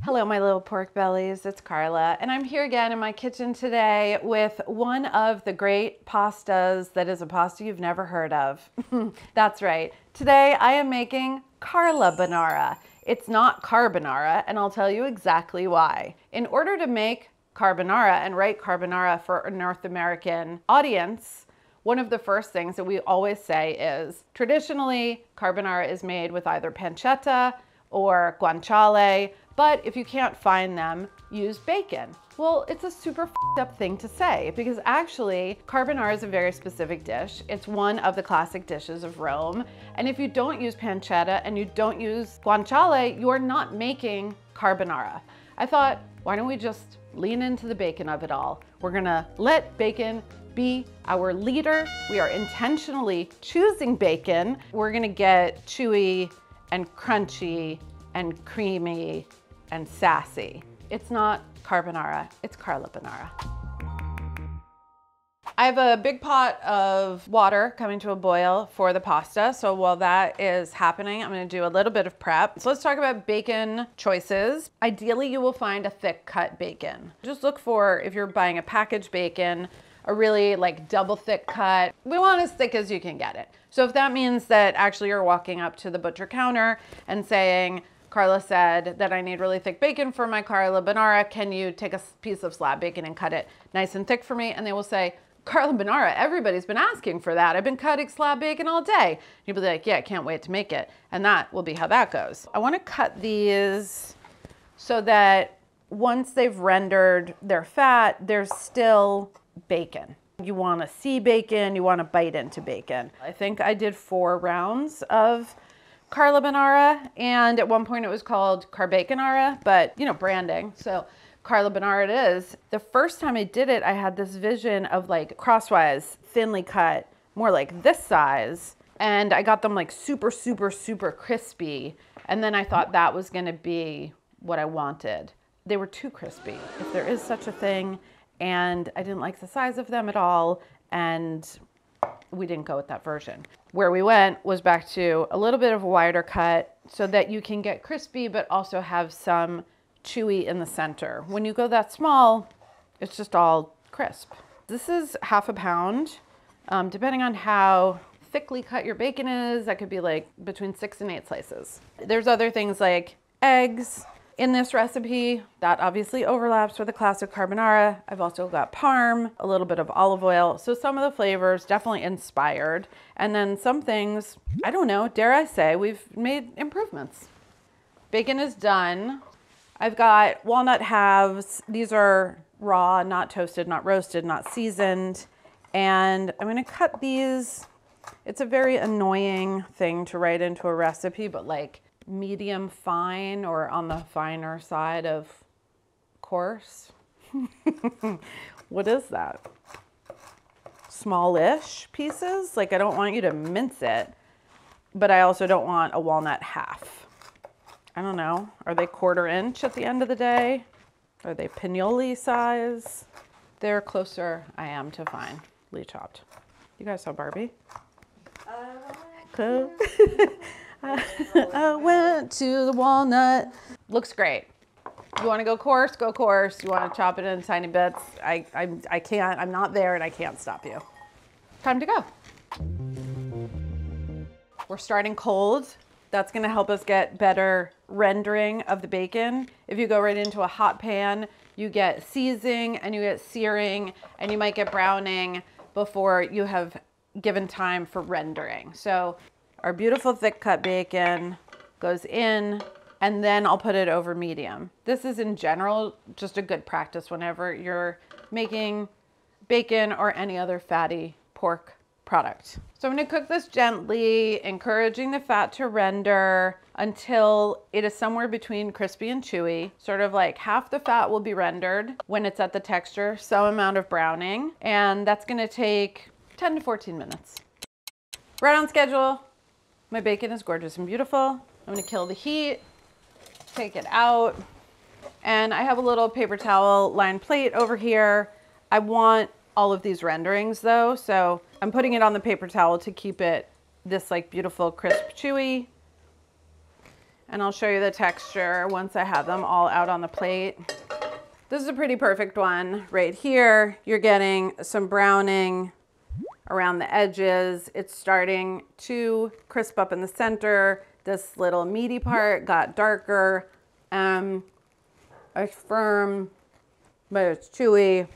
Hello, my little pork bellies, it's Carla, and I'm here again in my kitchen today with one of the great pastas that is a pasta you've never heard of. That's right. Today I am making carbonara. It's not carbonara, and I'll tell you exactly why. In order to make carbonara and write carbonara for a North American audience, one of the first things that we always say is, traditionally, carbonara is made with either pancetta or guanciale, but if you can't find them, use bacon. Well, it's a super f***ed up thing to say because actually carbonara is a very specific dish. It's one of the classic dishes of Rome. And if you don't use pancetta and you don't use guanciale, you're not making carbonara. I thought, why don't we just lean into the bacon of it all? We're gonna let bacon be our leader. We are intentionally choosing bacon. We're gonna get chewy and crunchy and creamy and sassy. It's not carbonara, it's carbonara. I have a big pot of water coming to a boil for the pasta. So while that is happening, I'm gonna do a little bit of prep. So let's talk about bacon choices. Ideally, you will find a thick cut bacon. Just look for, if you're buying a packaged bacon, a really like double thick cut. We want as thick as you can get it. So if that means that actually you're walking up to the butcher counter and saying, Carla said that I need really thick bacon for my carbonara. Can you take a piece of slab bacon and cut it nice and thick for me? And they will say, carbonara, everybody's been asking for that. I've been cutting slab bacon all day. You'll be like, yeah, I can't wait to make it. And that will be how that goes. I want to cut these so that once they've rendered their fat, there's still bacon. You want to see bacon, you want to bite into bacon. I think I did 4 rounds of carbonara, and at one point it was called carbaconara, but you know, branding. So carbonara it is. The first time I did it, I had this vision of like crosswise, thinly cut, more like this size. And I got them like super, super, super crispy. And then I thought that was gonna be what I wanted. They were too crispy, if there is such a thing. And I didn't like the size of them at all. And we didn't go with that version. Where we went was back to a little bit of a wider cut so that you can get crispy, but also have some chewy in the center. When you go that small, it's just all crisp. This is half a pound. Depending on how thickly cut your bacon is, that could be like between 6 and 8 slices. There's other things like eggs in this recipe that obviously overlaps with the classic carbonara. I've also got parm, a little bit of olive oil. So some of the flavors definitely inspired. And then some things, I don't know, dare I say, we've made improvements. Bacon is done. I've got walnut halves. These are raw, not toasted, not roasted, not seasoned. And I'm gonna cut these. It's a very annoying thing to write into a recipe, but like medium fine or on the finer side of coarse. What is that? Smallish pieces? Like I don't want you to mince it, but I also don't want a walnut half. I don't know. Are they 1/4 inch at the end of the day? Are they pinoli size? They're closer I am to finely chopped. You guys saw Barbie? Cool. I went to the walnut. Looks great. You want to go coarse, go coarse. You want to chop it in tiny bits. I can't, I'm not there and I can't stop you. Time to go. We're starting cold. That's going to help us get better rendering of the bacon. If you go right into a hot pan, you get seizing and you get searing and you might get browning before you have given time for rendering. So our beautiful thick cut bacon goes in and then I'll put it over medium. This is in general just a good practice whenever you're making bacon or any other fatty pork product. So I'm gonna cook this gently, encouraging the fat to render until it is somewhere between crispy and chewy. Sort of like half the fat will be rendered when it's at the texture, some amount of browning, and that's gonna take 10 to 14 minutes. Right on schedule. My bacon is gorgeous and beautiful. I'm gonna kill the heat, take it out, and I have a little paper towel lined plate over here. I want all of these renderings though, so I'm putting it on the paper towel to keep it this like beautiful, crisp, chewy. And I'll show you the texture once I have them all out on the plate. This is a pretty perfect one right here. You're getting some browning around the edges. It's starting to crisp up in the center. This little meaty part got darker. It's firm, but it's chewy.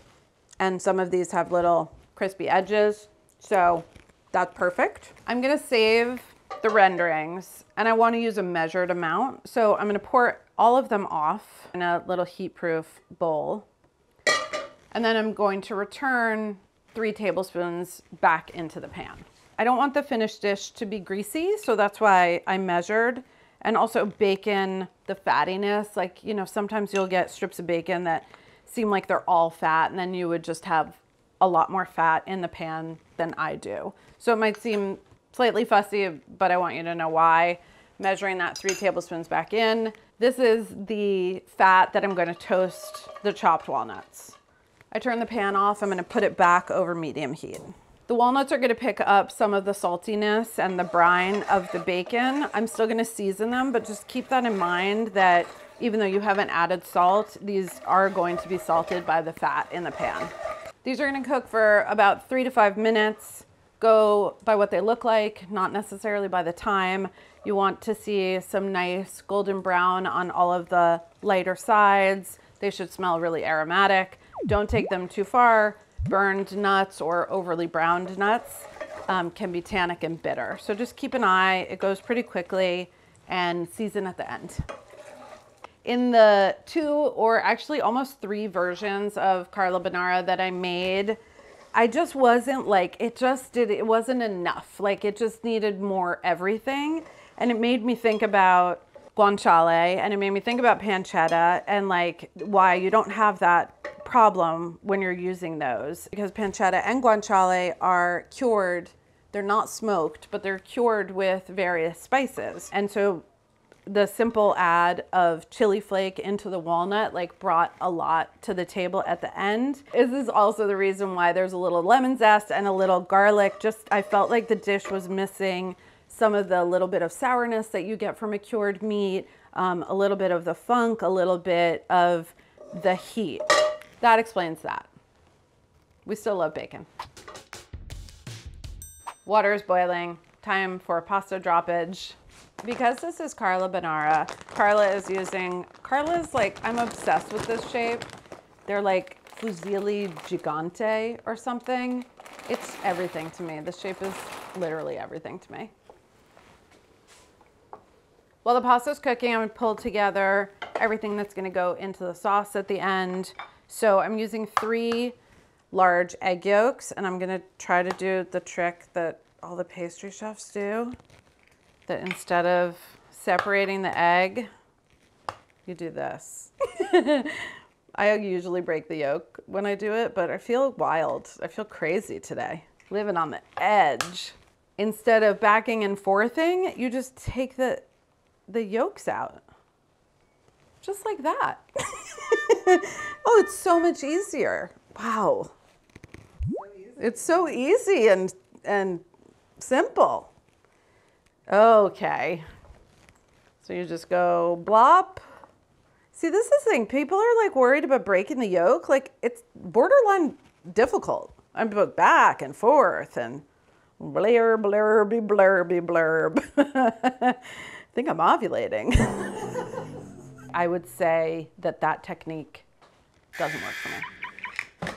And some of these have little crispy edges. So that's perfect. I'm gonna save the renderings and I wanna use a measured amount. So I'm gonna pour all of them off in a little heat-proof bowl. And then I'm going to return 3 tablespoons back into the pan. I don't want the finished dish to be greasy, so that's why I measured. And also bacon, the fattiness, like, you know, sometimes you'll get strips of bacon that seem like they're all fat and then you would just have a lot more fat in the pan than I do. So it might seem slightly fussy, but I want you to know why. Measuring that 3 tablespoons back in. This is the fat that I'm going to toast the chopped walnuts. I turn the pan off. I'm going to put it back over medium heat. The walnuts are going to pick up some of the saltiness and the brine of the bacon. I'm still going to season them, but just keep that in mind that even though you haven't added salt, these are going to be salted by the fat in the pan. These are going to cook for about 3 to 5 minutes. Go by what they look like, not necessarily by the time. You want to see some nice golden brown on all of the lighter sides. They should smell really aromatic. Don't take them too far. Burned nuts or overly browned nuts can be tannic and bitter. So just keep an eye. It goes pretty quickly, and season at the end. In the 2 or actually almost 3 versions of carbonara that I made, I just wasn't like, it wasn't enough. Like it just needed more everything. And it made me think about guanciale and it made me think about pancetta and like why you don't have that problem when you're using those, because pancetta and guanciale are cured. They're not smoked, but they're cured with various spices. And so the simple add of chili flake into the walnut like brought a lot to the table at the end. This is also the reason why there's a little lemon zest and a little garlic. Just, I felt like the dish was missing some of the little bit of sourness that you get from a cured meat, a little bit of the funk, a little bit of the heat. That explains that. We still love bacon. Water is boiling. Time for pasta droppage. Because this is Carla Bonara, Carla's like, I'm obsessed with this shape. They're like fusilli gigante or something. It's everything to me. This shape is literally everything to me. While the pasta's cooking, I'm gonna pull together everything that's gonna go into the sauce at the end. So I'm using 3 large egg yolks, and I'm gonna try to do the trick that all the pastry chefs do. That instead of separating the egg, you do this. I usually break the yolk when I do it, but I feel wild. I feel crazy today. Living on the edge. Instead of backing and forthing, you just take the yolks out. Just like that. Oh, it's so much easier. Wow. It's so easy and simple. Okay, so you just go blop. See, this is the thing. People are like worried about breaking the yolk. Like it's borderline difficult. I'm back and forth and blurb, blurby, blurby, blurb. I think I'm ovulating. I would say that technique doesn't work for me.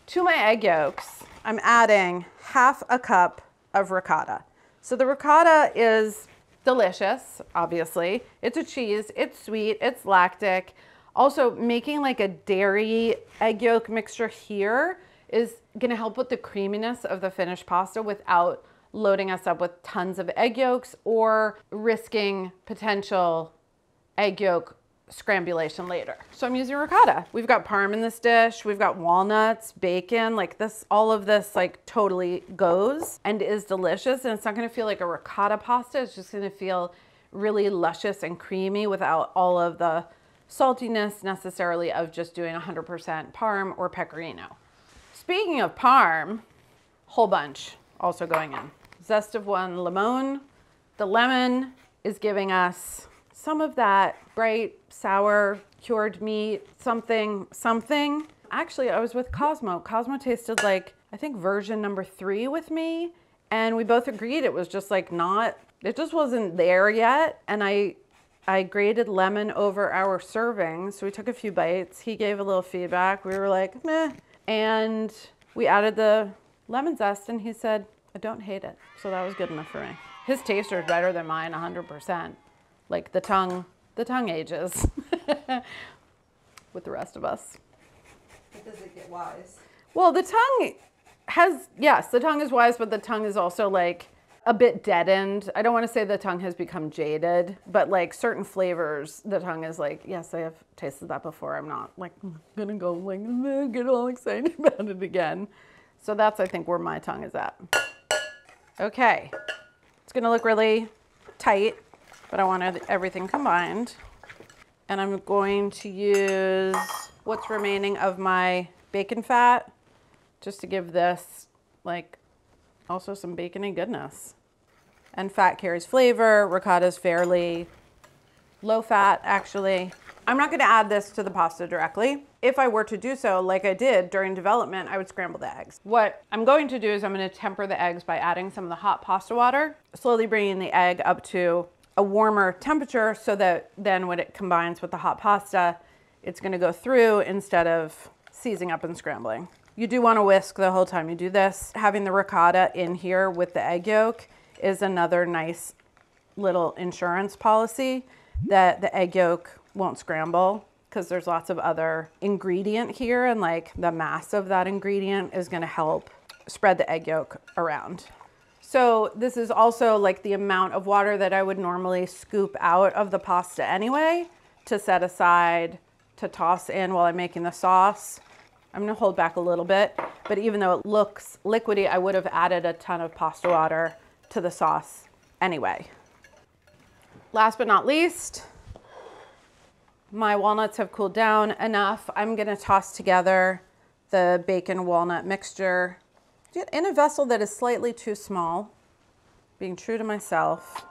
To my egg yolks, I'm adding ½ a cup of ricotta. So the ricotta is delicious, obviously. It's a cheese, it's sweet, it's lactic. Also, making like a dairy egg yolk mixture here is gonna help with the creaminess of the finished pasta without loading us up with tons of egg yolks or risking potential egg yolk scrambulation later. So I'm using ricotta. We've got parm in this dish. We've got walnuts, bacon, like this, all of this like totally goes and is delicious. And it's not gonna feel like a ricotta pasta. It's just gonna feel really luscious and creamy without all of the saltiness necessarily of just doing 100% parm or pecorino. Speaking of parm, whole bunch also going in. Zest of 1 lemon. The lemon is giving us some of that bright, sour, cured meat, something. Actually, I was with Cosmo. Cosmo tasted like, I think version number 3 with me. And we both agreed it was just like not, it just wasn't there yet. And I grated lemon over our serving. So we took a few bites. He gave a little feedback. We were like, meh. And we added the lemon zest and he said, I don't hate it. So that was good enough for me. His taster is better than mine, 100%. Like the tongue ages with the rest of us. But does it get wise? Well, the tongue has, yes, the tongue is wise, but the tongue is also like a bit deadened. I don't want to say the tongue has become jaded, but like certain flavors, the tongue is like, yes, I have tasted that before. I'm not like gonna go like get all excited about it again. So that's, I think, where my tongue is at. Okay, it's gonna look really tight, but I want everything combined. And I'm going to use what's remaining of my bacon fat just to give this like also some bacony goodness. And fat carries flavor. Ricotta is fairly low fat, actually. I'm not gonna add this to the pasta directly. If I were to do so, like I did during development, I would scramble the eggs. What I'm going to do is I'm gonna temper the eggs by adding some of the hot pasta water, slowly bringing the egg up to a warmer temperature so that then when it combines with the hot pasta, it's gonna go through instead of seizing up and scrambling. You do wanna whisk the whole time you do this. Having the ricotta in here with the egg yolk is another nice little insurance policy that the egg yolk won't scramble because there's lots of other ingredient here and like the mass of that ingredient is gonna help spread the egg yolk around. So this is also like the amount of water that I would normally scoop out of the pasta anyway to set aside to toss in while I'm making the sauce. I'm gonna hold back a little bit, but even though it looks liquidy, I would have added a ton of pasta water to the sauce anyway. Last but not least, my walnuts have cooled down enough. I'm gonna toss together the bacon walnut mixture in a vessel that is slightly too small, being true to myself.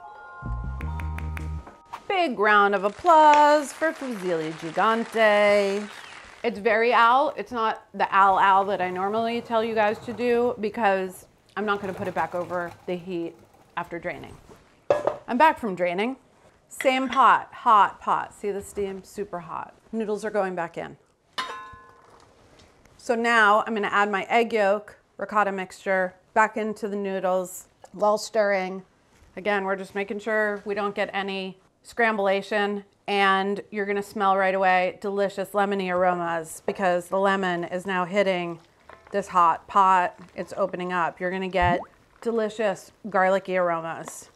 Big round of applause for Fusilli Gigante. It's very Al. It's not the Al that I normally tell you guys to do because I'm not gonna put it back over the heat after draining. I'm back from draining. Same pot, hot pot. See the steam? Super hot. Noodles are going back in. So now I'm gonna add my egg yolk, ricotta mixture back into the noodles while stirring. Again, we're just making sure we don't get any scramblation, and you're gonna smell right away delicious lemony aromas because the lemon is now hitting this hot pot. It's opening up. You're gonna get delicious garlicky aromas.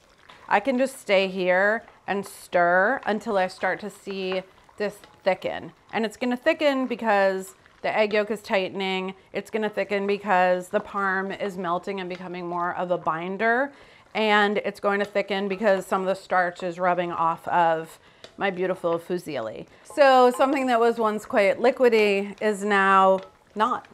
I can just stay here and stir until I start to see this thicken. And it's gonna thicken because the egg yolk is tightening. It's gonna thicken because the parm is melting and becoming more of a binder. And it's going to thicken because some of the starch is rubbing off of my beautiful fusilli. So something that was once quite liquidy is now not.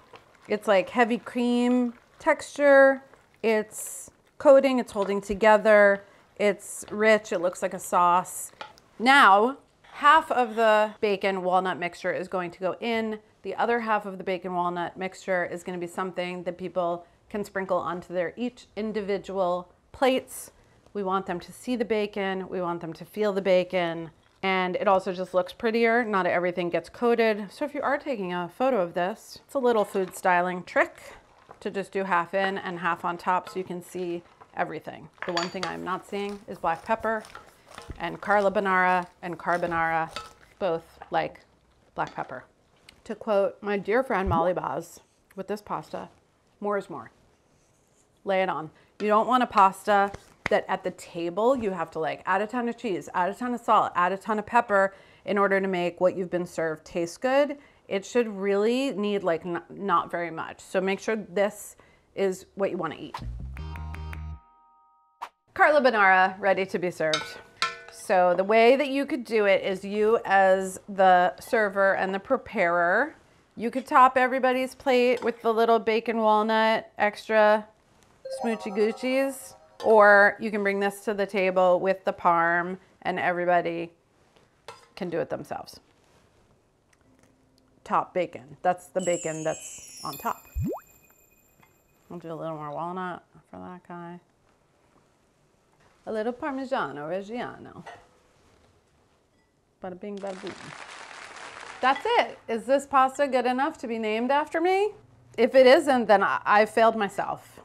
It's like heavy cream texture. It's coating, it's holding together. It's rich, it looks like a sauce. Now, half of the bacon walnut mixture is going to go in. The other half of the bacon walnut mixture is gonna be something that people can sprinkle onto their each individual plates. We want them to see the bacon. We want them to feel the bacon. And it also just looks prettier. Not everything gets coated. So if you are taking a photo of this, it's a little food styling trick to just do half in and half on top so you can see everything. The one thing I'm not seeing is black pepper, and Carla Bonara and carbonara both like black pepper. To quote my dear friend Molly Baz, with this pasta, more is more. Lay it on. You don't want a pasta that at the table you have to like add a ton of cheese, add a ton of salt, add a ton of pepper in order to make what you've been served taste good. It should really need like not very much. So make sure this is what you want to eat. Carla Bonara, ready to be served. So the way that you could do it is you as the server and the preparer, you could top everybody's plate with the little bacon walnut extra smoochy goochies, or you can bring this to the table with the parm and everybody can do it themselves. Top bacon. That's the bacon that's on top. I'll do a little more walnut for that guy. A little Parmigiano Reggiano. Bada bing, bada boom. That's it. Is this pasta good enough to be named after me? If it isn't, then I failed myself.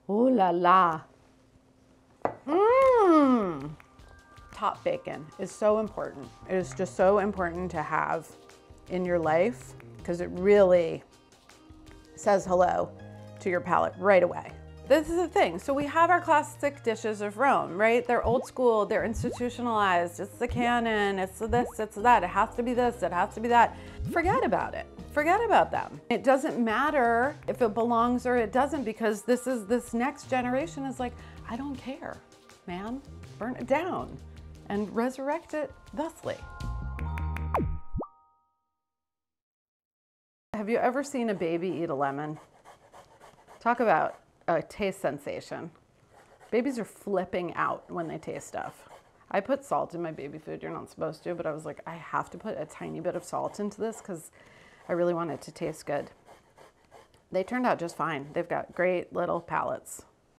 Ooh la la. Mmm. Top bacon is so important. It is just so important to have in your life because it really says hello to your palate right away. This is the thing. So we have our classic dishes of Rome, right? They're old school, they're institutionalized. It's the canon, it's this, it's that. It has to be this, it has to be that. Forget about it. Forget about them. It doesn't matter if it belongs or it doesn't because this next generation is like, I don't care, man. Burn it down and resurrect it thusly. Have you ever seen a baby eat a lemon? Talk about a taste sensation. Babies are flipping out when they taste stuff. I put salt in my baby food. You're not supposed to, but I was like, I have to put a tiny bit of salt into this because I really want it to taste good. They turned out just fine. They've got great little palates.